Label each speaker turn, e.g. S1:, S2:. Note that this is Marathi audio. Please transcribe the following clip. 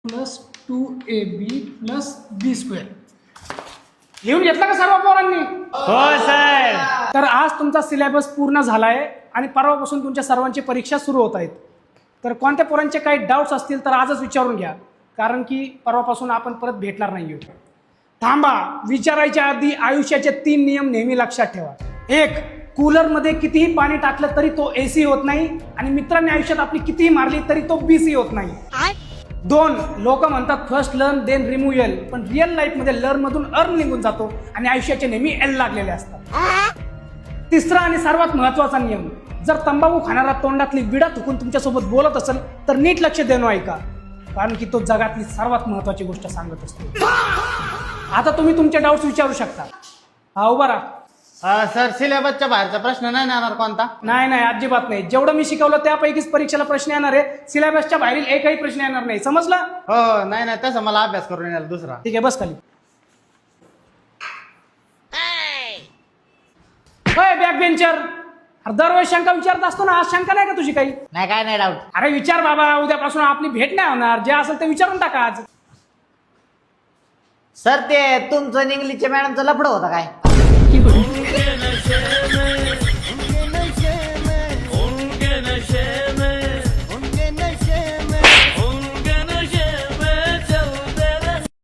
S1: प्लस 2ab प्लस बी स्क्वेअर लिहून घेतला का सर्व पोरांनी?
S2: हो सर.
S1: तर आज तुमचा सिलेबस पूर्ण झाला आहे आणि परवापासून तुमच्या सर्वांची परीक्षा सुरू होत आहेत. तर कोणत्या पोरांचे काही डाऊट्स असतील तर आजच विचारून घ्या, कारण की परवापासून आपण परत भेटणार नाही आहोत. थांबा, विचारायच्या आधी आयुष्याचे 3 नियम नेहमी लक्षात ठेवा. 1, कूलरमध्ये कितीही पाणी टाकलं तरी तो AC होत नाही आणि मित्रांनी आयुष्यात आपली कितीही मारली तरी तो BC होत नाही. 2, लोक म्हणतात first learn then remove L, पण रिअल लाईफ मध्ये लर्न मधून अर्न निघून जातो आणि आयुष्याचे नेहमी एल लागलेले असतात. 3रा आणि सर्वात महत्वाचा नियम, जर तंबाखू खाणारा तोंडातली विडा थुकून तुमच्यासोबत बोलत असेल तर नीट लक्ष देणं ऐका, कारण की तो जगातली सर्वात महत्वाची गोष्ट सांगत असतो. आता तुम्ही तुमचे डाऊट्स विचारू शकता. हा, उभा राहा.
S2: सर सिलेबसच्या बाहेरचा प्रश्न नाही येणार कोणता?
S1: नाही, अजिबात नाही. जेवढं मी शिकवलं त्यापैकीच परीक्षेला प्रश्न येणार आहे. सिलेबसच्या बाहेरील एकही प्रश्न येणार नाही, समजलं?
S2: हो. नाही तसं मला अभ्यास करून येणार दुसरा.
S1: ठीक आहे, बस खाली. बॅक बेंचर, दरवेळेस शंका विचारत असतो ना, आज शंका नाही का तुझी काही?
S2: नाही, काय नाही डाऊट.
S1: अरे विचार बाबा, उद्यापासून आपली भेट नाही होणार. जे असेल ते विचारून टाका आज.
S2: सर ते तुमचं इंग्लिशच्या मॅडमचं लफडं होतं काय?